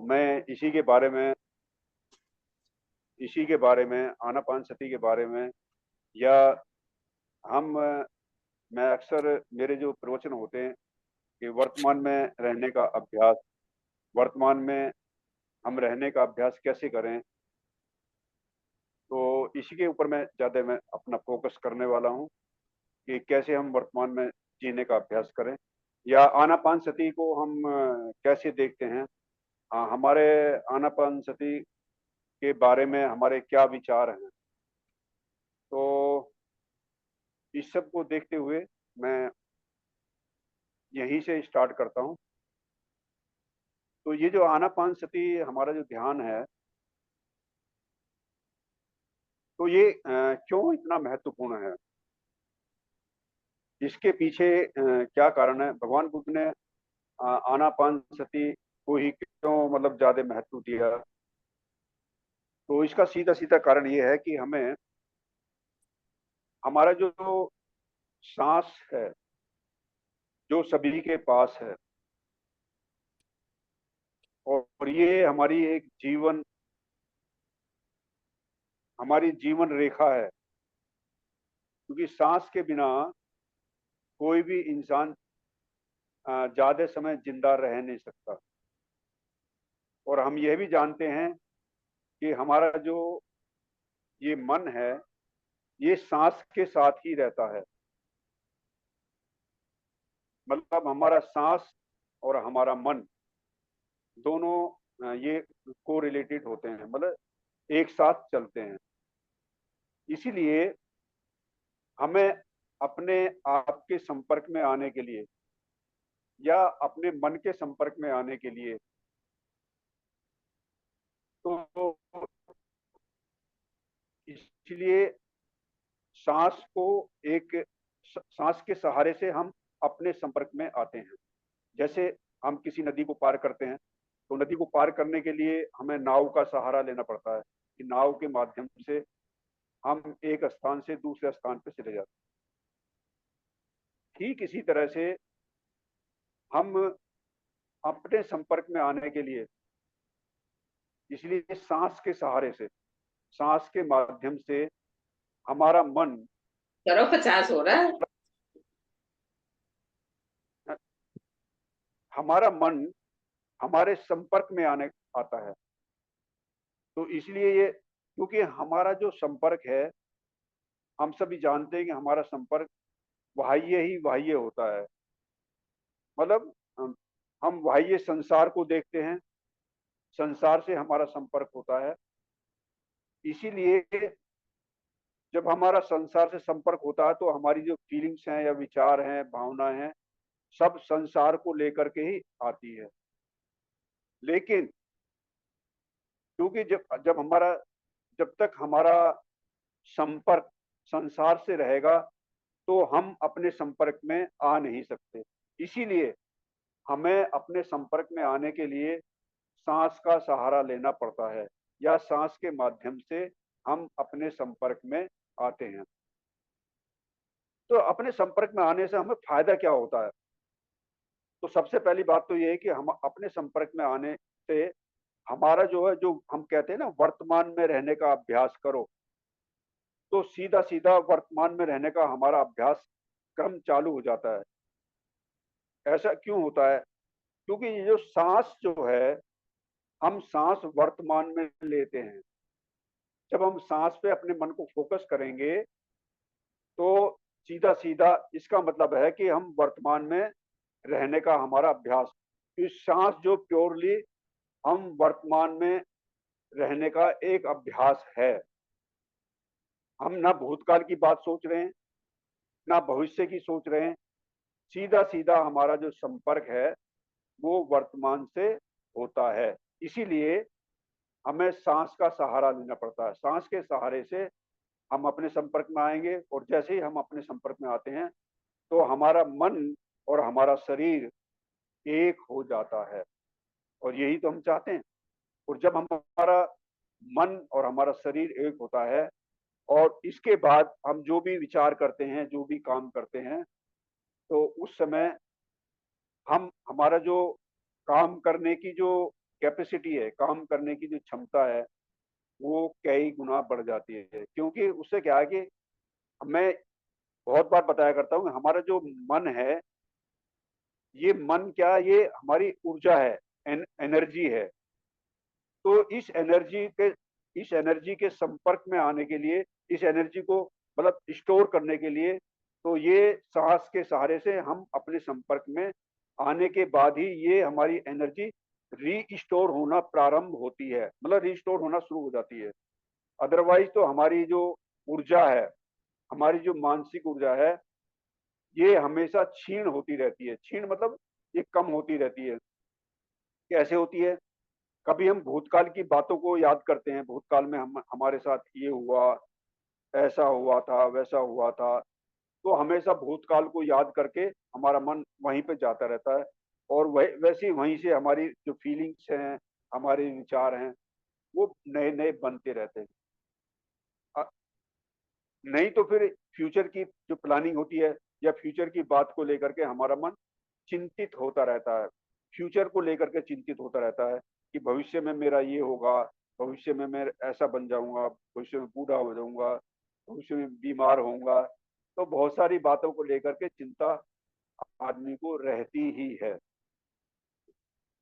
मैं इसी के बारे में आनापानसति के बारे में, या हम मैं अक्सर मेरे जो प्रवचन होते हैं कि वर्तमान में रहने का अभ्यास, वर्तमान में हम रहने का अभ्यास कैसे करें, तो इसी के ऊपर मैं अपना फोकस करने वाला हूँ कि कैसे हम वर्तमान में जीने का अभ्यास करें, या आनापानसति को हम कैसे देखते हैं। हमारे आनापानसति के बारे में हमारे क्या विचार हैं। तो इस सब को देखते हुए मैं यहीं से स्टार्ट करता हूँ। तो ये जो आनापानसति हमारा जो ध्यान है, तो ये क्यों इतना महत्वपूर्ण है, इसके पीछे क्या कारण है, भगवान बुद्ध ने आनापानसति को ही क्यों मतलब ज्यादा महत्व दिया। तो इसका सीधा सीधा कारण ये है कि हमें हमारा जो सांस है, जो सभी के पास है, और ये हमारी जीवन रेखा है, क्योंकि सांस के बिना कोई भी इंसान ज्यादा समय जिंदा रह नहीं सकता। और हम यह भी जानते हैं कि हमारा जो ये मन है, ये सांस के साथ ही रहता है। मतलब हमारा सांस और हमारा मन दोनों ये को रिलेटेड होते हैं, मतलब एक साथ चलते हैं। इसीलिए हमें अपने आप के संपर्क में आने के लिए, या अपने मन के संपर्क में आने के लिए, तो इसलिए सांस को एक सांस के सहारे से हम अपने संपर्क में आते हैं। जैसे हम किसी नदी को पार करते हैं, तो नदी को पार करने के लिए हमें नाव का सहारा लेना पड़ता है, कि नाव के माध्यम से हम एक स्थान से दूसरे स्थान पर चले जाते हैं। ठीक इसी तरह से हम अपने संपर्क में आने के लिए, इसलिए सांस के सहारे से, सांस के माध्यम से हमारा मन करो 50 हो रहा है। हमारा मन हमारे संपर्क में आने आता है। तो इसलिए ये, क्योंकि हमारा जो संपर्क है, हम सभी जानते हैं कि हमारा संपर्क बाह्य ही बाह्य होता है। मतलब हम बाह्य संसार को देखते हैं, संसार से हमारा संपर्क होता है। इसीलिए जब हमारा संसार से संपर्क होता है, तो हमारी जो फीलिंग्स हैं या विचार हैं, भावनाएं हैं, सब संसार को लेकर के ही आती है। लेकिन क्योंकि जब तक हमारा संपर्क संसार से रहेगा, तो हम अपने संपर्क में आ नहीं सकते। इसीलिए हमें अपने संपर्क में आने के लिए सांस का सहारा लेना पड़ता है, या सांस के माध्यम से हम अपने संपर्क में आते हैं। तो अपने संपर्क में आने से हमें फायदा क्या होता है? तो सबसे पहली बात तो ये है कि हम अपने संपर्क में आने से हमारा जो है, जो हम कहते हैं ना, वर्तमान में रहने का अभ्यास करो, तो सीधा सीधा वर्तमान में रहने का हमारा अभ्यास क्रम चालू हो जाता है। ऐसा क्यों होता है? क्योंकि ये जो सांस जो है, हम सांस वर्तमान में लेते हैं। जब हम सांस पे अपने मन को फोकस करेंगे, तो सीधा सीधा इसका मतलब है कि हम वर्तमान में रहने का हमारा अभ्यास, इस सांस जो प्योरली हम वर्तमान में रहने का एक अभ्यास है। हम ना भूतकाल की बात सोच रहे हैं, ना भविष्य की सोच रहे हैं। सीधा सीधा हमारा जो संपर्क है, वो वर्तमान से होता है। इसीलिए हमें सांस का सहारा लेना पड़ता है। सांस के सहारे से हम अपने संपर्क में आएंगे, और जैसे ही हम अपने संपर्क में आते हैं, तो हमारा मन और हमारा शरीर एक हो जाता है। और यही तो हम चाहते हैं। और जब हमारा मन और हमारा शरीर एक होता है, और इसके बाद हम जो भी विचार करते हैं, जो भी काम करते हैं, तो उस समय हम हमारा जो काम करने की जो कैपेसिटी है, काम करने की जो क्षमता है, वो कई गुना बढ़ जाती है। क्योंकि उससे क्या है कि मैं बहुत बार बताया करता हूँ, हमारा जो मन है, ये मन क्या, ये हमारी ऊर्जा है, एनर्जी है। तो इस एनर्जी के संपर्क में आने के लिए, इस एनर्जी को मतलब स्टोर करने के लिए, तो ये सांस के सहारे से हम अपने संपर्क में आने के बाद ही ये हमारी एनर्जी रीस्टोर होना प्रारंभ होती है, मतलब रीस्टोर होना शुरू हो जाती है। अदरवाइज तो हमारी जो ऊर्जा है, हमारी जो मानसिक ऊर्जा है, ये हमेशा क्षीण होती रहती है। क्षीण मतलब ये कम होती रहती है। कैसे होती है? कभी हम भूतकाल की बातों को याद करते हैं, भूतकाल में हम हमारे साथ ये हुआ, ऐसा हुआ था, वैसा हुआ था, तो हमेशा भूतकाल को याद करके हमारा मन वहीं पे जाता रहता है, और वैसे ही वहीं से हमारी जो फीलिंग्स हैं, हमारे विचार हैं, वो नए नए बनते रहते हैं। अ, नहीं तो फिर फ्यूचर की जो प्लानिंग होती है, या फ्यूचर की बात को लेकर के हमारा मन चिंतित होता रहता है, फ्यूचर को लेकर के चिंतित होता रहता है कि भविष्य में मेरा ये होगा, भविष्य में मैं ऐसा बन जाऊंगा, भविष्य में बूढ़ा हो जाऊंगा, भविष्य में बीमार होऊंगा। तो बहुत सारी बातों को लेकर के चिंता आदमी को रहती ही है।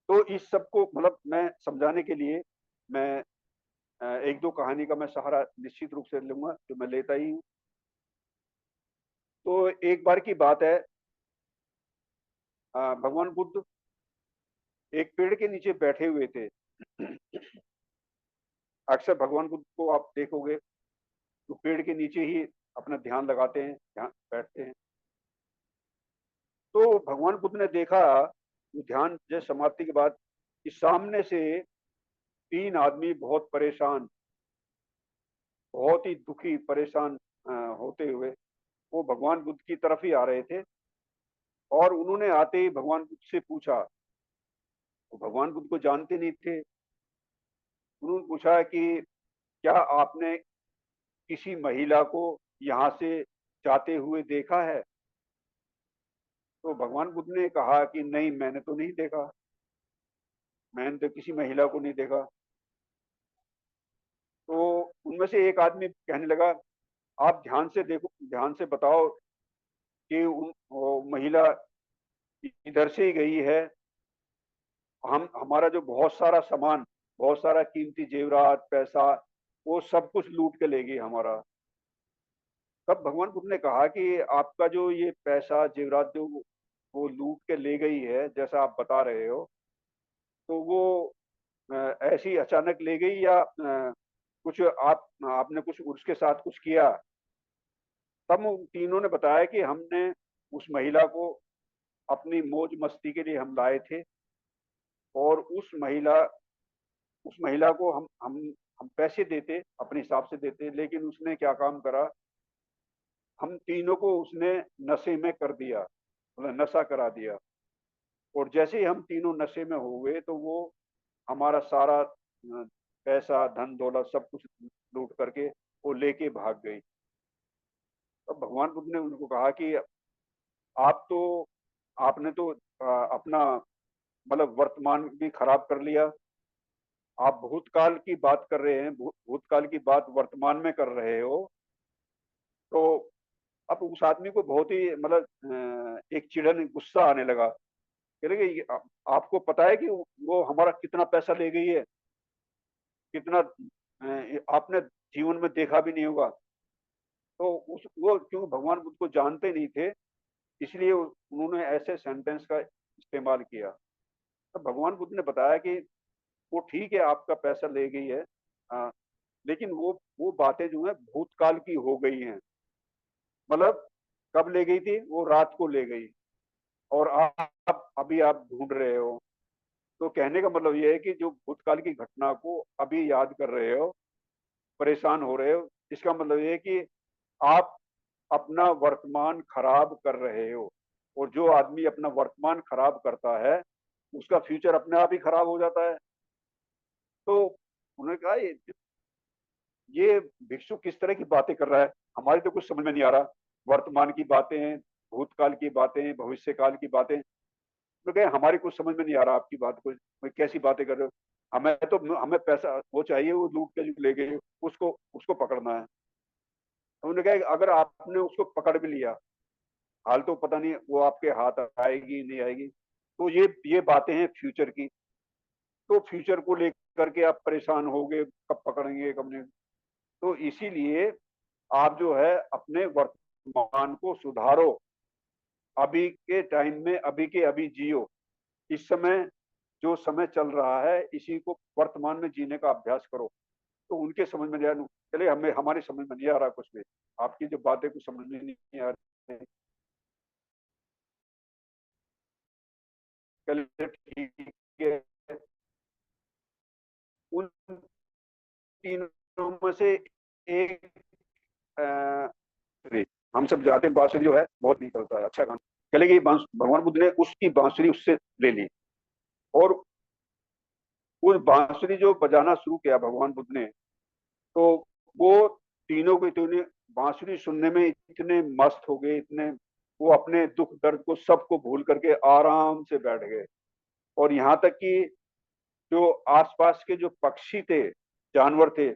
तो इस सब को मतलब मैं समझाने के लिए मैं एक दो कहानी का मैं सहारा निश्चित रूप से लूंगा, जो मैं लेता ही हूँ। तो एक बार की बात है, भगवान बुद्ध एक पेड़ के नीचे बैठे हुए थे। अक्सर भगवान बुद्ध को आप देखोगे तो पेड़ के नीचे ही अपना ध्यान लगाते हैं, ध्यान बैठते हैं। तो भगवान बुद्ध ने देखा ध्यान जैसे समाप्ति के बाद कि सामने से तीन आदमी बहुत परेशान, बहुत ही दुखी परेशान होते हुए वो भगवान बुद्ध की तरफ ही आ रहे थे। और उन्होंने आते ही भगवान बुद्ध से पूछा, तो भगवान बुद्ध को जानते नहीं थे। उन्होंने पूछा कि क्या आपने किसी महिला को यहाँ से जाते हुए देखा है? तो भगवान बुद्ध ने कहा कि नहीं, मैंने तो नहीं देखा, मैंने तो किसी महिला को नहीं देखा। तो उनमें से एक आदमी कहने लगा, आप ध्यान से देखो, ध्यान से बताओ कि वो महिला इधर से ही गई है, हम हमारा जो बहुत सारा सामान, बहुत सारा कीमती जेवरात, पैसा, वो सब कुछ लूट के ले गई हमारा। तब भगवान बुद्ध ने कहा कि आपका जो ये पैसा जेवरात जो वो लूट के ले गई है, जैसा आप बता रहे हो, तो वो ऐसी अचानक ले गई या कुछ आपने कुछ उसके साथ कुछ किया? तब उन तीनों ने बताया कि हमने उस महिला को अपनी मौज मस्ती के लिए हम लाए थे, और उस महिला को हम पैसे देते, अपने हिसाब से देते, लेकिन उसने क्या काम करा, हम तीनों को उसने नशे में कर दिया, मतलब नशा करा दिया। और जैसे ही हम तीनों नशे में हो गए तो वो हमारा सारा पैसा, धन दौलत सब कुछ लूट करके वो लेके भाग गई। तब भगवान बुद्ध ने उनको कहा कि आप तो आपने तो अपना मतलब वर्तमान भी खराब कर लिया। आप भूतकाल की बात कर रहे हैं, भूतकाल की बात वर्तमान में कर रहे हो। तो अब उस आदमी को बहुत ही मतलब एक चिढ़न, गुस्सा आने लगा। कह रहे कि आपको पता है कि वो हमारा कितना पैसा ले गई है, कितना आपने जीवन में देखा भी नहीं होगा। तो उस वो क्यों भगवान बुद्ध को जानते नहीं थे, इसलिए उन्होंने ऐसे सेंटेंस का इस्तेमाल किया। तो भगवान बुद्ध ने बताया कि वो ठीक है, आपका पैसा ले गई है, हाँ, लेकिन वो बातें जो है भूतकाल की हो गई हैं। मतलब कब ले गई थी? वो रात को ले गई, और आप अभी आप ढूंढ रहे हो। तो कहने का मतलब ये है कि जो भूतकाल की घटना को अभी याद कर रहे हो, परेशान हो रहे हो, इसका मतलब ये है कि आप अपना वर्तमान खराब कर रहे हो। और जो आदमी अपना वर्तमान खराब करता है, उसका फ्यूचर अपने आप ही खराब हो जाता है। तो उन्होंने कहा ये भिक्षु किस तरह की बातें कर रहा है, हमारी तो कुछ समझ में नहीं आ रहा। वर्तमान की बातें, भूतकाल की बातें, भविष्य काल की बातें, तो कहे हमारी कुछ समझ में नहीं आ रहा आपकी बात, कुछ कैसी बातें कर रहे हो, हमें पैसा वो चाहिए, वो लूट के जो ले गए उसको उसको पकड़ना है। तो उन्होंने कहा अगर आपने उसको पकड़ भी लिया, हाल तो पता नहीं वो आपके हाथ आएगी नहीं आएगी। तो ये बातें हैं फ्यूचर की। तो फ्यूचर को लेकर के आप परेशान होगे, कब पकड़ेंगे कब नहीं। तो इसीलिए आप जो है अपने वर्तमान को सुधारो, अभी के टाइम में अभी के अभी जियो। इस समय जो समय चल रहा है इसी को वर्तमान में जीने का अभ्यास करो। तो उनके समझ में नहीं आया, चले हमें हमारी समझ में नहीं आ रहा कुछ भी, आपकी जो बातें कुछ समझ में नहीं आ रही। चलिए ठीक है। उन तीनों में से एक अ, हम सब जाते हैं बांसुरी जो है बहुत निकलता है, अच्छा गाना। चले गई भगवान बुद्ध ने उसकी बांसुरी उससे ले ली, और उस बांसुरी जो बजाना शुरू किया भगवान बुद्ध ने, तो वो तीनों के तीनों बांसुरी सुनने में इतने मस्त हो गए, इतने वो अपने दुख दर्द को सबको भूल करके आराम से बैठ गए। और यहाँ तक कि जो आसपास के जो पक्षी थे, जानवर थे,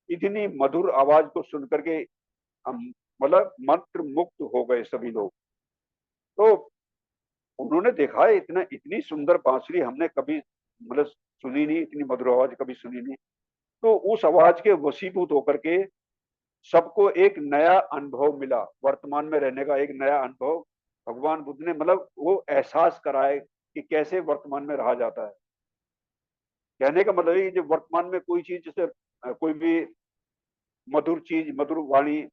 इतनी मधुर आवाज को सुन करके हम मतलब मंत्र मुक्त हो गए सभी लोग। तो उन्होंने देखा इतना इतनी सुंदर बांसुरी हमने कभी मतलब सुनी नहीं, इतनी मधुर आवाज कभी सुनी नहीं। तो उस आवाज के वशीभूत होकर के सबको एक नया अनुभव मिला, वर्तमान में रहने का एक नया अनुभव भगवान बुद्ध ने मतलब वो एहसास कराए कि कैसे वर्तमान में रहा जाता है। कहने का मतलब है कि जब वर्तमान में कोई चीज जैसे कोई भी मधुर चीज, मधुर वाणी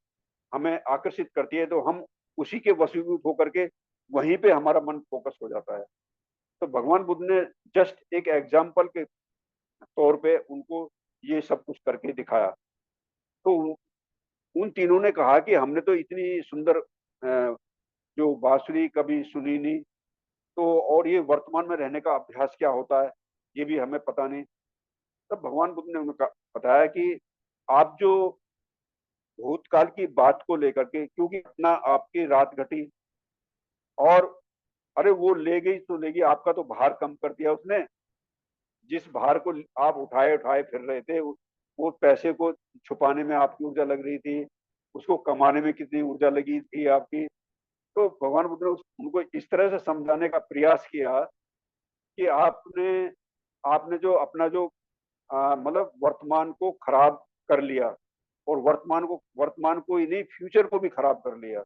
हमें आकर्षित करती है, तो हम उसी के वशीभूत होकर के वहीं पे हमारा मन फोकस हो जाता है। तो भगवान बुद्ध ने जस्ट एक एग्जाम्पल के तौर पे उनको ये सब कुछ करके दिखाया। तो उन तीनों ने कहा कि हमने तो इतनी सुंदर जो बांसुरी कभी सुनी नहीं, तो और ये वर्तमान में रहने का अभ्यास क्या होता है ये भी हमें पता नहीं। तब भगवान बुद्ध ने उन्हें बताया कि आप जो भूतकाल की बात को लेकर के, क्योंकि अपना आपकी रात घटी और अरे वो ले गई तो ले गई, आपका तो भार कम कर दिया उसने। जिस भार को आप उठाए उठाए फिर रहे थे, वो पैसे को छुपाने में आपकी ऊर्जा लग रही थी, उसको कमाने में कितनी ऊर्जा लगी थी आपकी। तो भगवान बुद्ध ने उनको इस तरह से समझाने का प्रयास किया कि आपने आपने जो अपना जो मतलब वर्तमान को खराब कर लिया, और वर्तमान को ही नहीं फ्यूचर को भी खराब कर लिया।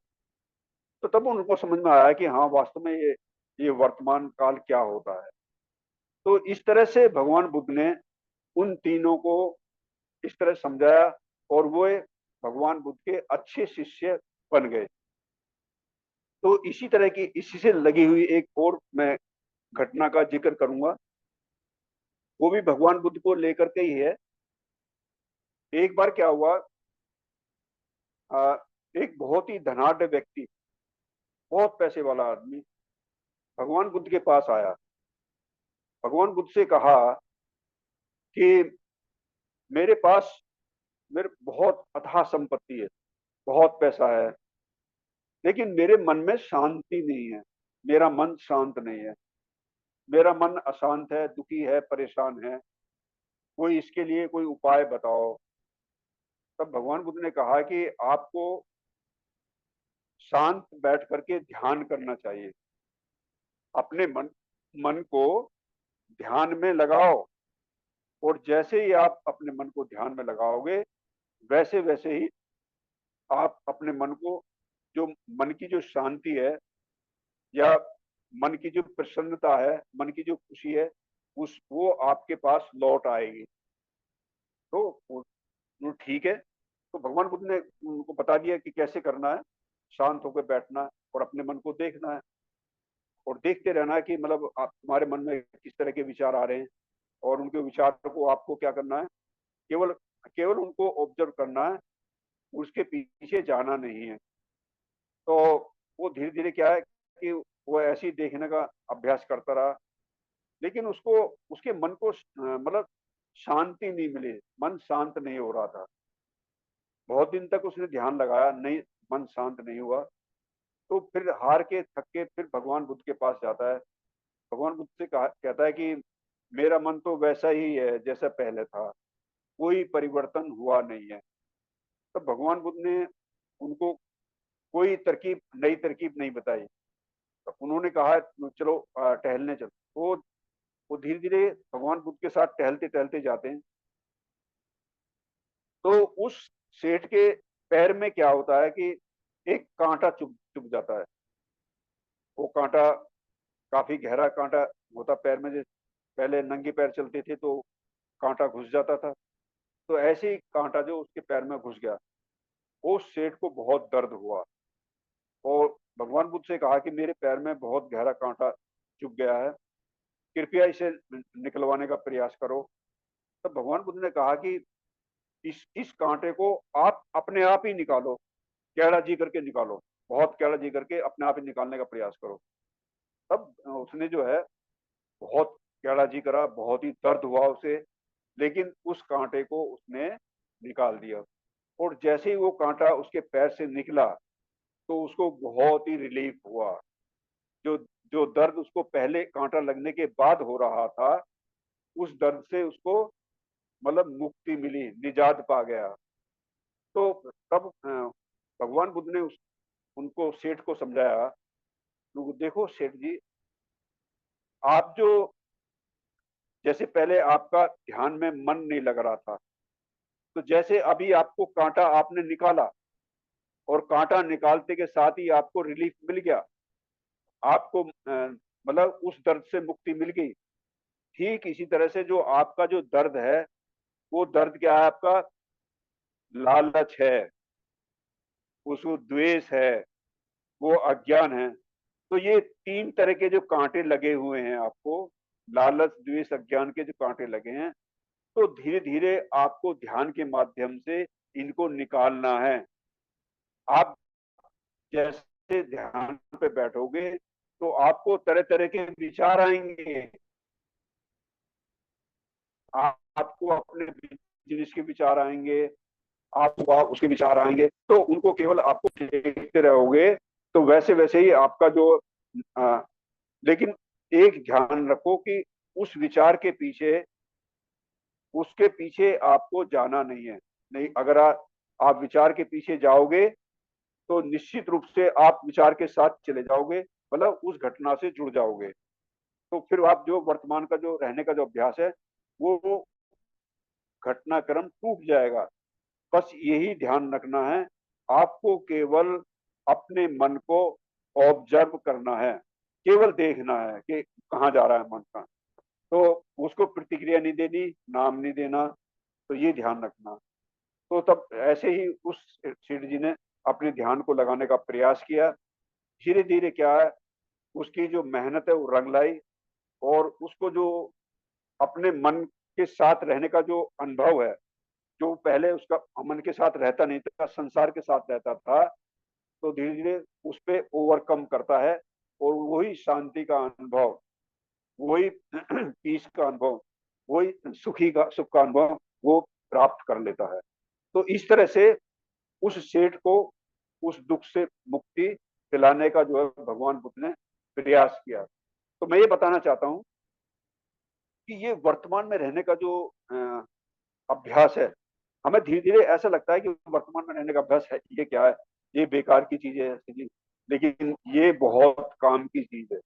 तो तब उनको समझ में आया कि हाँ वास्तव में ये वर्तमान काल क्या होता है। तो इस तरह से भगवान बुद्ध ने उन तीनों को इस तरह समझाया, और वो भगवान बुद्ध के अच्छे शिष्य बन गए। तो इसी तरह की इसी से लगी हुई एक और मैं घटना का जिक्र करूंगा, वो भी भगवान बुद्ध को लेकर के ही है। एक बार क्या हुआ, आ, एक बहुत ही धनाढ़ व्यक्ति, बहुत पैसे वाला आदमी भगवान बुद्ध के पास आया। भगवान बुद्ध से कहा कि मेरे पास मेरे बहुत अथाह संपत्ति है, बहुत पैसा है, लेकिन मेरे मन में शांति नहीं है, मेरा मन शांत नहीं है, मेरा मन अशांत है, दुखी है, परेशान है, कोई इसके लिए कोई उपाय बताओ। तब भगवान बुद्ध ने कहा कि आपको शांत बैठ करके ध्यान करना चाहिए, अपने मन को ध्यान में लगाओ, और जैसे ही आप अपने मन को ध्यान में लगाओगे, वैसे वैसे ही आप अपने मन को, जो मन की जो शांति है या मन की जो प्रसन्नता है, मन की जो खुशी है, उस वो आपके पास लौट आएगी। तो वो ठीक है। तो भगवान बुद्ध ने उनको बता दिया कि कैसे करना है, शांत होकर बैठना है और अपने मन को देखना है, और देखते रहना है कि मतलब आप तुम्हारे मन में किस तरह के विचार आ रहे हैं, और उनके विचार को आपको क्या करना है, केवल केवल उनको ऑब्जर्व करना है, उसके पीछे जाना नहीं है। तो वो धीरे धीरे क्या है कि वो ऐसे ही देखने का अभ्यास करता रहा, लेकिन उसको उसके मन को मतलब शांति नहीं मिली, मन शांत नहीं हो रहा था। बहुत दिन तक उसने ध्यान लगाया, नहीं, मन शांत नहीं हुआ। तो फिर हार के थक के फिर भगवान बुद्ध के पास जाता है भगवान बुद्ध से कहता है कि मेरा मन तो वैसा ही है जैसा पहले था, कोई परिवर्तन हुआ नहीं है। तब भगवान बुद्ध ने उनको कोई नई तरकीब नहीं बताई। तो उन्होंने कहा चलो टहलने चलो। वो धीरे धीरे भगवान बुद्ध के साथ टहलते टहलते जाते हैं। तो उस सेठ के पैर में क्या होता है कि एक कांटा चुभ चुभ जाता है। वो कांटा काफी गहरा कांटा होता पैर में। जैसे पहले नंगे पैर चलते थे तो कांटा घुस जाता था, तो ऐसे ही कांटा जो उसके पैर में घुस गया। वो सेठ को बहुत दर्द हुआ और भगवान बुद्ध से कहा कि मेरे पैर में बहुत गहरा कांटा चुभ गया है, कृपया इसे निकलवाने का प्रयास करो। तब भगवान बुद्ध ने कहा कि इस कांटे को आप अपने आप ही निकालो, कैड़ा जी करके निकालो, बहुत कैड़ा जी करके अपने आप ही निकालने का प्रयास करो। तब उसने जो है बहुत कैड़ा जी करा, बहुत ही दर्द हुआ उसे, लेकिन उस कांटे को उसने निकाल दिया। और जैसे ही वो कांटा उसके पैर से निकला तो उसको बहुत ही रिलीफ हुआ। जो जो दर्द उसको पहले कांटा लगने के बाद हो रहा था, उस दर्द से उसको मतलब मुक्ति मिली, निजात पा गया। तो तब भगवान बुद्ध ने उनको सेठ को समझाया, तो देखो सेठ जी, आप जो जैसे पहले आपका ध्यान में मन नहीं लग रहा था, तो जैसे अभी आपको कांटा आपने निकाला और कांटा निकालते के साथ ही आपको रिलीफ मिल गया, आपको मतलब उस दर्द से मुक्ति मिल गई। ठीक इसी तरह से जो आपका जो दर्द है, वो दर्द क्या है आपका? लालच है, उसको द्वेष है, वो अज्ञान है। तो ये तीन तरह के जो कांटे लगे हुए हैं आपको, लालच द्वेष अज्ञान के जो कांटे लगे हैं, तो धीरे धीरे आपको ध्यान के माध्यम से इनको निकालना है। आप जैसे ध्यान पे बैठोगे तो आपको तरह तरह के विचार आएंगे। आपको अपने बिजनेस के विचार आएंगे, आपको उसके विचार आएंगे, तो उनको केवल आपको देखते रहोगे तो वैसे वैसे ही आपका जो आ, लेकिन एक ध्यान रखो कि उस विचार के पीछे, उसके पीछे आपको जाना नहीं है। नहीं, अगर आप विचार के पीछे जाओगे तो निश्चित रूप से आप विचार के साथ चले जाओगे, मतलब उस घटना से जुड़ जाओगे। तो फिर आप जो वर्तमान का जो रहने का जो अभ्यास है, वो घटनाक्रम टूट जाएगा। बस यही ध्यान रखना है, आपको केवल अपने मन को ऑब्जर्व करना है, केवल देखना है कि कहाँ जा रहा है मन का। तो उसको प्रतिक्रिया नहीं देनी, नाम नहीं देना, तो ये ध्यान रखना। तो तब ऐसे ही उस सेठ जी ने अपने ध्यान को लगाने का प्रयास किया। धीरे धीरे क्या है, उसकी जो मेहनत है वो रंग लाई, और उसको जो अपने मन के साथ रहने का जो अनुभव है, जो पहले उसका मन के साथ रहता नहीं था, संसार के साथ रहता था, तो धीरे धीरे उस पे ओवरकम करता है और वही शांति का अनुभव, वही पीस का अनुभव, वही सुख का अनुभव वो प्राप्त कर लेता है। तो इस तरह से उस सेठ को उस दुख से मुक्ति दिलाने का जो है भगवान बुद्ध ने प्रयास किया। तो मैं ये बताना चाहता हूँ कि ये वर्तमान में रहने का जो अभ्यास है, हमें धीरे धीरे ऐसा लगता है कि वर्तमान में रहने का अभ्यास है, ये क्या है, ये बेकार की चीज है ऐसी चीज। लेकिन ये बहुत काम की चीज है,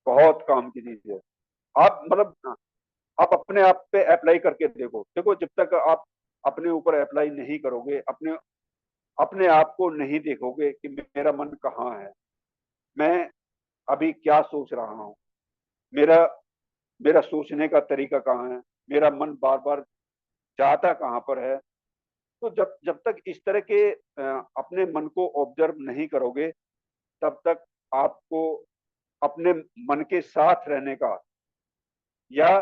बहुत काम की चीज है। आप मतलब आप अपने आप पे अप्लाई करके देखो। देखो, जब तक आप अपने ऊपर अप्लाई नहीं करोगे, अपने अपने आप को नहीं देखोगे कि मेरा मन कहाँ है, मैं अभी क्या सोच रहा हूँ, मेरा मेरा सोचने का तरीका कहाँ है, मेरा मन बार बार जाता कहाँ पर है। तो जब जब तक इस तरह के अपने मन को ऑब्जर्व नहीं करोगे, तब तक आपको अपने मन के साथ रहने का या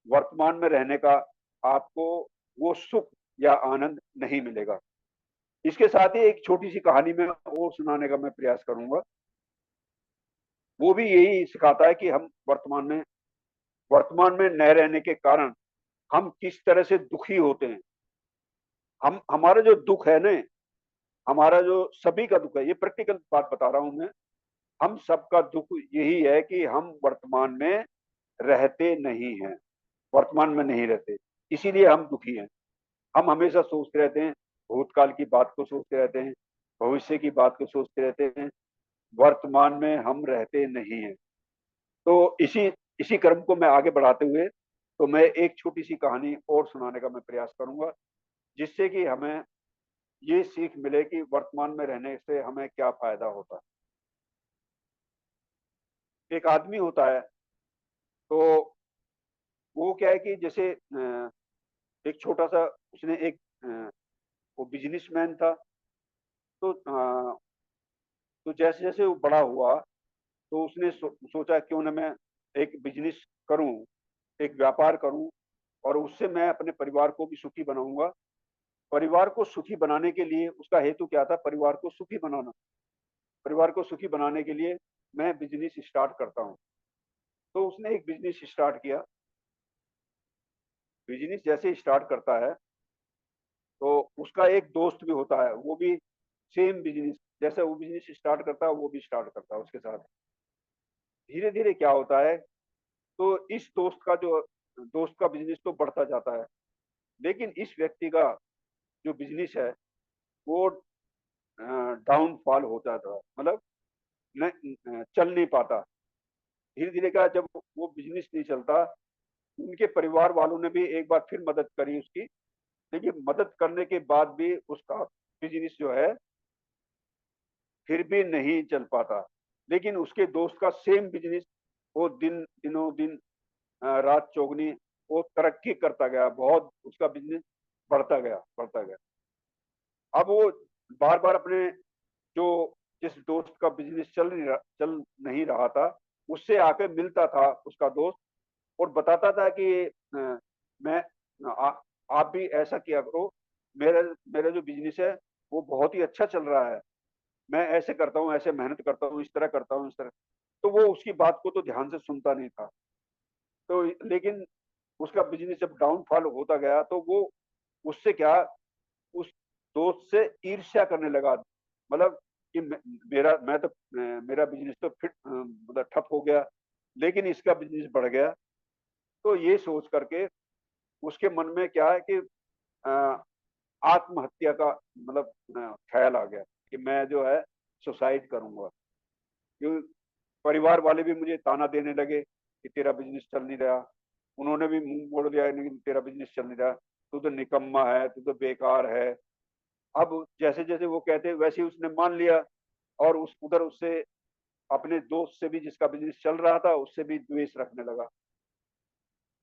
वर्तमान में रहने का आपको वो सुख या आनंद नहीं मिलेगा। इसके साथ ही एक छोटी सी कहानी में और सुनाने का मैं प्रयास करूंगा। वो भी यही सिखाता है कि हम वर्तमान में न रहने के कारण हम किस तरह से दुखी होते हैं। हम हमारा जो दुख है ना, हमारा जो सभी का दुख है, ये प्रैक्टिकल बात बता रहा हूं मैं। हम सबका दुख यही है कि हम वर्तमान में रहते नहीं हैं, वर्तमान में नहीं रहते, इसीलिए हम दुखी हैं। हम हमेशा सोचते रहते हैं, भूतकाल की बात को सोचते रहते हैं, भविष्य की बात को सोचते रहते हैं, वर्तमान में हम रहते नहीं हैं। तो इसी इसी क्रम को मैं आगे बढ़ाते हुए तो मैं एक छोटी सी कहानी और सुनाने का मैं प्रयास करूंगा, जिससे कि हमें ये सीख मिले कि वर्तमान में रहने से हमें क्या फायदा होता है। एक आदमी होता है, तो वो क्या है कि जैसे एक छोटा सा उसने एक वो बिजनेसमैन था। तो तो जैसे जैसे वो बड़ा हुआ, तो उसने सोचा क्यों ना मैं एक बिजनेस करूं, एक व्यापार करूं, और उससे मैं अपने परिवार को भी सुखी बनाऊंगा। परिवार को सुखी बनाने के लिए उसका हेतु क्या था? परिवार को सुखी बनाना। परिवार को सुखी बनाने के लिए मैं बिजनेस स्टार्ट करता हूँ। तो उसने एक बिजनेस स्टार्ट किया। बिजनेस जैसे स्टार्ट करता है, तो उसका एक दोस्त भी होता है, वो भी सेम बिजनेस, जैसे वो बिजनेस स्टार्ट करता है वो भी स्टार्ट करता है उसके साथ। धीरे धीरे क्या होता है, तो इस दोस्त का बिजनेस तो बढ़ता जाता है, लेकिन इस व्यक्ति का जो बिजनेस है वो डाउनफॉल होता था, मतलब चल नहीं पाता। धीरे धीरे का जब वो बिजनेस नहीं चलता, उनके परिवार वालों ने भी एक बार फिर मदद करी उसकी, लेकिन मदद करने के बाद भी उसका बिजनेस जो है फिर भी नहीं चल पाता। लेकिन उसके दोस्त का सेम बिजनेस, वो दिनों दिन रात चौगनी वो तरक्की करता गया, बहुत उसका बिजनेस बढ़ता गया। अब वो बार बार अपने जो जिस दोस्त का बिजनेस चल नहीं रहा था, उससे आके मिलता था उसका दोस्त, और बताता था कि मैं आ, आप भी ऐसा किया करो, मेरा मेरा जो बिजनेस है वो बहुत ही अच्छा चल रहा है, मैं ऐसे करता हूँ, ऐसे मेहनत करता हूँ, इस तरह करता हूँ, इस तरह। तो वो उसकी बात को तो ध्यान से सुनता नहीं था। तो लेकिन उसका बिजनेस जब डाउनफॉल होता गया, तो वो उससे क्या, उस दोस्त से ईर्ष्या करने लगा। मतलब कि मेरा बिजनेस तो फिट मतलब ठप हो गया, लेकिन इसका बिजनेस बढ़ गया। तो ये सोच करके उसके मन में क्या है कि अ, आत्महत्या का मतलब ख्याल आ गया कि मैं जो है सुसाइड करूंगा। क्यों? परिवार वाले भी मुझे ताना देने लगे कि तेरा बिजनेस चल नहीं रहा। उन्होंने भी मुंह मोड़ लिया, लेकिन तेरा बिजनेस चल नहीं रहा, तू तो निकम्मा है, तू तो बेकार है। अब जैसे जैसे वो कहते वैसे ही उसने मान लिया, और उस उधर उससे अपने दोस्त से भी जिसका बिजनेस चल रहा था उससे भी द्वेष रखने लगा।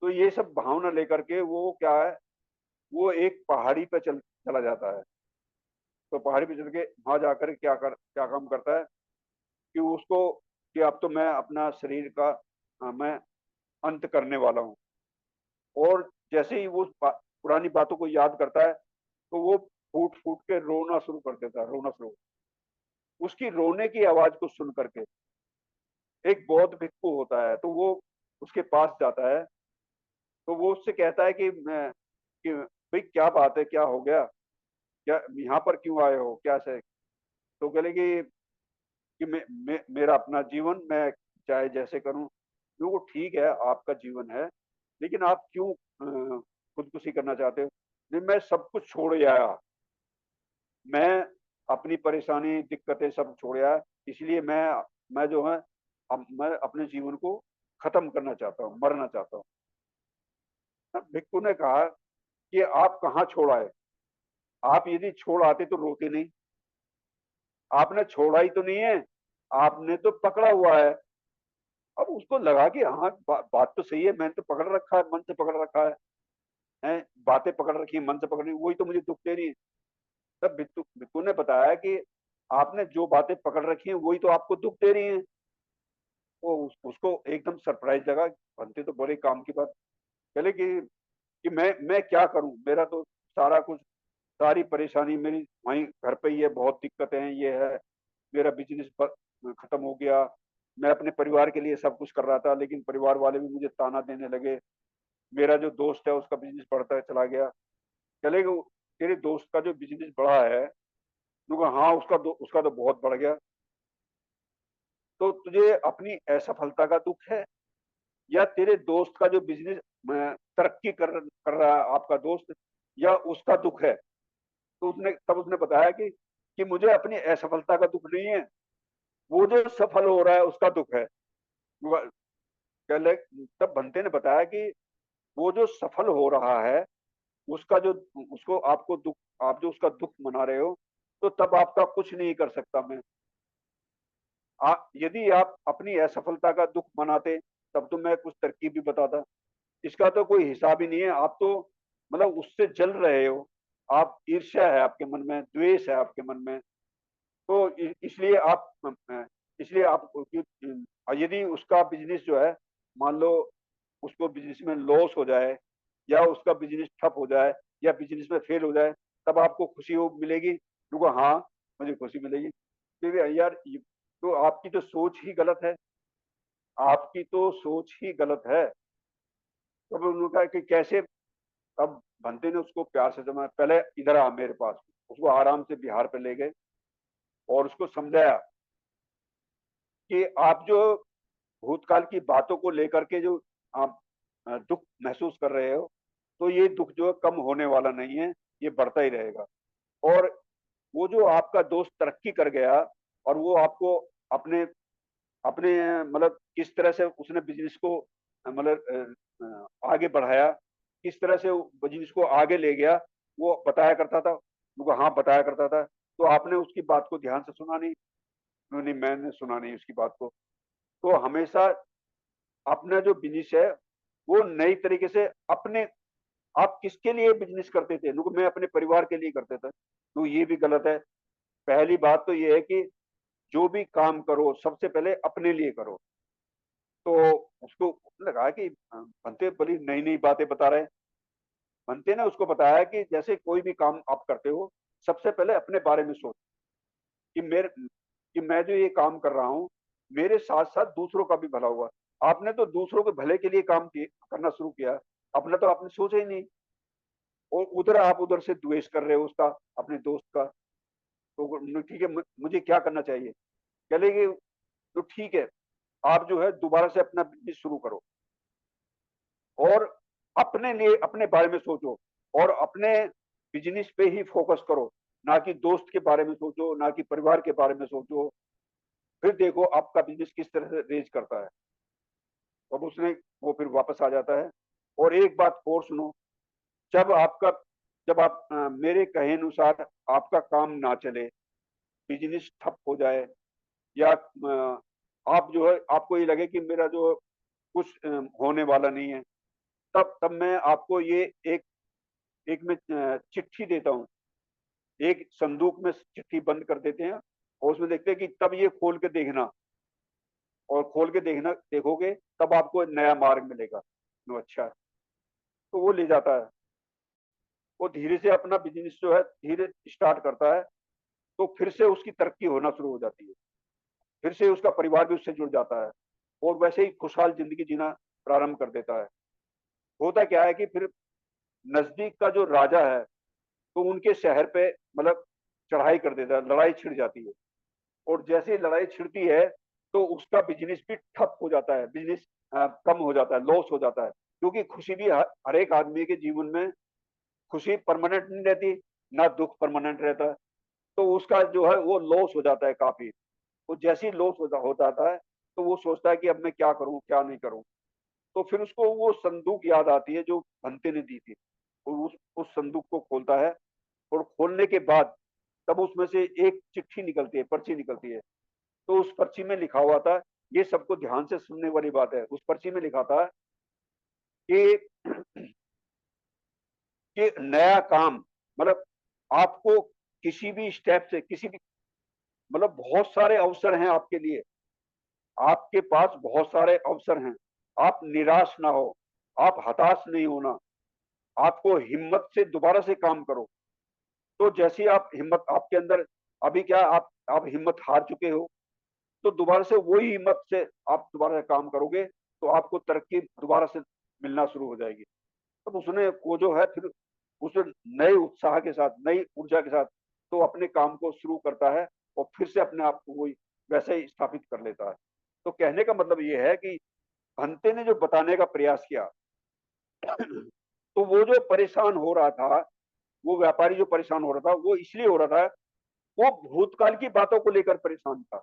तो ये सब भावना लेकर के वो क्या है, वो एक पहाड़ी पे चला जाता है। तो पहाड़ी पे चल के वहां जाकर क्या काम करता है कि उसको कि अब तो मैं अपना शरीर का मैं अंत करने वाला हूँ। और जैसे ही वो पुरानी बातों को याद करता है, तो वो फूट फूट के रोना शुरू कर देता है, रोना शुरू। उसकी रोने की आवाज को सुन करके एक बौद्ध भिक्षु होता है, तो वो उसके पास जाता है। तो वो उससे कहता है कि भाई क्या बात है, क्या हो गया, क्या यहाँ पर क्यों आए हो, क्या से? तो कह लेगी कि मेरा अपना जीवन मैं चाहे जैसे करूं। तो वो ठीक है, आपका जीवन है, लेकिन आप क्यों खुदकुशी करना चाहते हो? नहीं, मैं सब कुछ छोड़ आया, मैं अपनी परेशानी दिक्कतें सब छोड़ आया, इसलिए मैं जो है अब मैं अपने जीवन को खत्म करना चाहता हूँ, मरना चाहता हूँ। तब भिक्खु ने कहा कि आप कहाँ छोड़ आए? आप यदि छोड़ आते तो रोते नहीं। आपने छोड़ा ही तो नहीं है, आपने तो पकड़ा हुआ है। अब उसको लगा कि हाँ बात तो सही है, मैंने तो पकड़ रखा है, मन से पकड़ रखा है, बातें पकड़ रखी है, मन से पकड़ रही, वही तो मुझे दुख दे रही है। तब भिक्खु ने बताया कि आपने जो बातें पकड़ रखी हैं वही तो आपको दुख दे रही हैं। वो उसको एकदम सरप्राइज लगा, बनते तो बड़े काम की बात। चले कि मैं क्या करूं, मेरा तो सारा कुछ, सारी परेशानी मेरी वहीं घर पे ही है, बहुत दिक्कतें हैं, ये है, मेरा बिजनेस खत्म हो गया। मैं अपने परिवार के लिए सब कुछ कर रहा था, लेकिन परिवार वाले भी मुझे ताना देने लगे। मेरा जो दोस्त है उसका बिजनेस बढ़ता चला गया। चले गए, तेरे दोस्त का जो बिजनेस बढ़ा है? मैं कहा, हाँ उसका तो बहुत बढ़ गया। तो तुझे अपनी असफलता का दुख है? या तेरे दोस्त का जो बिजनेस तरक्की कर रहा है आपका दोस्त, या उसका दुख है। तो उसने तब उसने बताया कि मुझे अपनी असफलता का दुख नहीं है, वो जो सफल हो रहा है उसका दुख है। कहले तब बंते ने बताया कि वो जो सफल हो रहा है उसका जो उसको आपको दुख, आप जो उसका दुख मना रहे हो, तो तब आपका कुछ नहीं कर सकता मैं। यदि आप अपनी असफलता का दुख मनाते तब तो मैं कुछ तरकीब भी बताता। इसका तो कोई हिसाब ही नहीं है। आप तो मतलब उससे जल रहे हो, आप ईर्ष्या है आपके मन में, द्वेष है आपके मन में। तो इसलिए आप यदि उसका बिजनेस जो है, मान लो उसको बिजनेस में लॉस हो जाए, या उसका बिजनेस ठप हो जाए, या बिजनेस में फेल हो जाए, तब आपको खुशी हो मिलेगी? देखो हाँ, मुझे खुशी मिलेगी। क्योंकि यार तो आपकी तो सोच ही गलत है, आपकी तो सोच ही गलत है। तब उन्होंने कहा कि कैसे? अब बंते ने उसको प्यार से जमाया, पहले इधर आ मेरे पास। उसको आराम से बिहार पे ले गए और उसको समझाया कि आप जो भूतकाल की बातों को लेकर के जो आप दुख महसूस कर रहे हो, तो ये दुख जो है कम होने वाला नहीं है, ये बढ़ता ही रहेगा। और वो जो आपका दोस्त तरक्की कर गया, और वो आपको अपने अपने मतलब किस तरह से उसने बिजनेस को मतलब आगे बढ़ाया, किस तरह से बिजनेस को आगे ले गया, वो बताया करता था। उनको हाँ बताया करता था। तो आपने उसकी बात को ध्यान से सुना नहीं? नहीं, मैंने सुना नहीं उसकी बात को। तो हमेशा अपना जो बिजनेस है वो नई तरीके से अपने, आप किसके लिए बिजनेस करते थे? मैं अपने परिवार के लिए करते थे, तो ये भी गलत है। पहली बात तो ये है कि जो भी काम करो सबसे पहले अपने लिए करो। तो उसको लगा कि बनते बड़ी नई नई बातें बता रहे हैं। बनते ने उसको बताया कि जैसे कोई भी काम आप करते हो, सबसे पहले अपने बारे में सोचो कि मेरे कि मैं जो ये काम कर रहा हूँ, मेरे साथ साथ दूसरों का भी भला हुआ। आपने तो दूसरों के भले के लिए काम करना शुरू किया, अपना तो आपने सोचा ही नहीं। और उधर आप उधर से द्वेष कर रहे हो उसका, अपने दोस्त का। तो ठीक है, मुझे क्या करना चाहिए? कह लेंगे तो ठीक है, आप जो है दोबारा से अपना बिजनेस शुरू करो, और अपने लिए अपने बारे में सोचो, और अपने बिजनेस पे ही फोकस करो, ना कि दोस्त के बारे में सोचो, ना कि परिवार के बारे में सोचो। फिर देखो आपका बिजनेस किस तरह से रेज करता है। अब उसने वो फिर वापस आ जाता है। और एक बात और सुनो, जब आपका जब आप मेरे कहे अनुसार आपका काम ना चले, बिजनेस ठप हो जाए, या आप जो है आपको ये लगे कि मेरा जो कुछ होने वाला नहीं है, तब तब मैं आपको ये एक एक में चिट्ठी देता हूँ। एक संदूक में चिट्ठी बंद कर देते हैं, और उसमें देखते हैं कि तब ये खोल के देखना, और खोल के देखना देखोगे तब आपको एक नया मार्ग मिलेगा। अच्छा है। तो वो ले जाता है, वो धीरे से अपना बिजनेस जो है धीरे स्टार्ट करता है। तो फिर से उसकी तरक्की होना शुरू हो जाती है, फिर से उसका परिवार भी उससे जुड़ जाता है, और वैसे ही खुशहाल जिंदगी जीना प्रारंभ कर देता है। होता क्या है कि फिर नजदीक का जो राजा है, तो उनके शहर पे मतलब चढ़ाई कर देता है, लड़ाई छिड़ जाती है। और जैसे ही लड़ाई छिड़ती है, तो उसका बिजनेस भी ठप हो जाता है, बिजनेस कम हो जाता है, लॉस हो जाता है। क्योंकि खुशी भी हर एक आदमी के जीवन में खुशी परमानेंट नहीं रहती, ना दुख परमानेंट रहता है। तो उसका जो है वो लॉस हो जाता है काफी। वो जैसे ही लॉस हो जाता है, तो वो सोचता है कि अब मैं क्या करूं क्या नहीं करूं। तो फिर उसको वो संदूक याद आती है जो भंते ने दी थी। और उस संदूक को खोलता है, और खोलने के बाद तब उसमें से एक चिट्ठी निकलती है, पर्ची निकलती है। तो उस पर्ची में लिखा हुआ था, ये सबको ध्यान से सुनने वाली बात है, उस पर्ची में लिखा था कि कि नया काम, मतलब आपको किसी भी स्टेप से, किसी भी मतलब बहुत सारे अवसर हैं आपके लिए, आपके पास बहुत सारे अवसर हैं। आप निराश ना हो, आप हताश नहीं होना, आपको हिम्मत से दोबारा से काम करो। तो जैसे ही आप हिम्मत आपके अंदर, अभी क्या आप हिम्मत हार चुके हो, तो दोबारा से वही हिम्मत से आप दोबारा से काम करोगे, तो आपको तरक्की दोबारा से मिलना शुरू हो जाएगी। तब उसने वो जो है फिर उस नए उत्साह के साथ, नई ऊर्जा के साथ तो अपने काम को शुरू करता है, और फिर से अपने आप को वही वैसे ही स्थापित कर लेता है। तो कहने का मतलब ये है कि भंते ने जो बताने का प्रयास किया तो वो जो परेशान हो रहा था, वो व्यापारी जो परेशान हो रहा था, वो इसलिए हो रहा था, वो भूतकाल की बातों को लेकर परेशान था।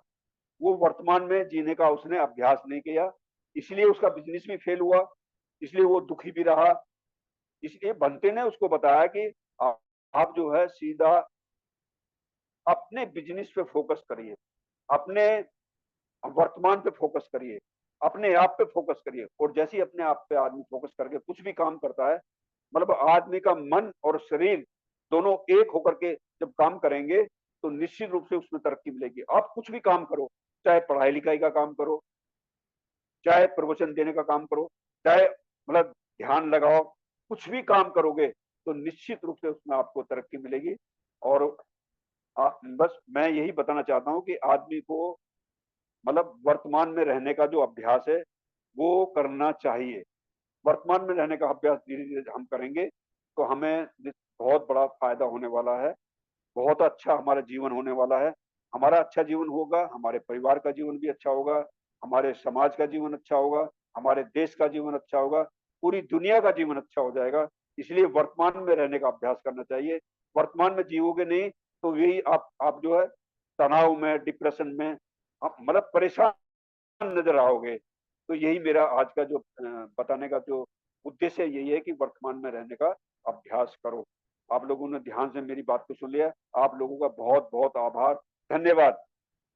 वो वर्तमान में जीने का उसने अभ्यास नहीं किया, इसलिए उसका बिजनेस भी फेल हुआ, इसलिए वो दुखी भी रहा। इसलिए भंते ने उसको बताया कि आप जो है सीधा अपने बिजनेस पे फोकस करिए, अपने वर्तमान पे फोकस करिए, अपने आप पे फोकस करिए। और जैसे ही अपने आप पे आदमी फोकस करके कुछ भी काम करता है, मतलब आदमी का मन और शरीर दोनों एक होकर के जब काम करेंगे तो निश्चित रूप से उसमें तरक्की मिलेगी। आप कुछ भी काम करो, चाहे पढ़ाई लिखाई का काम करो, चाहे प्रवचन देने का काम करो, चाहे मतलब ध्यान लगाओ, कुछ भी काम करोगे तो निश्चित रूप से उसमें आपको तरक्की मिलेगी। और बस मैं यही बताना चाहता हूँ कि आदमी को मतलब वर्तमान में रहने का जो अभ्यास है वो करना चाहिए। वर्तमान में रहने का अभ्यास धीरे धीरे हम करेंगे तो हमें बहुत बड़ा फायदा होने वाला है, बहुत अच्छा हमारा जीवन होने वाला है। हमारा अच्छा जीवन होगा, हमारे परिवार का जीवन भी अच्छा होगा, हमारे समाज का जीवन अच्छा होगा, हमारे देश का जीवन अच्छा होगा, पूरी दुनिया का जीवन अच्छा हो जाएगा। इसलिए वर्तमान में रहने का अभ्यास करना चाहिए। वर्तमान में जीवोगे नहीं तो यही आप जो है तनाव में, डिप्रेशन में मतलब परेशान नजर आओगे। तो यही मेरा आज का जो बताने का जो उद्देश्य यही है कि वर्तमान में रहने का अभ्यास करो। आप लोगों ने ध्यान से मेरी बात को सुन लिया, आप लोगों का बहुत बहुत आभार, धन्यवाद।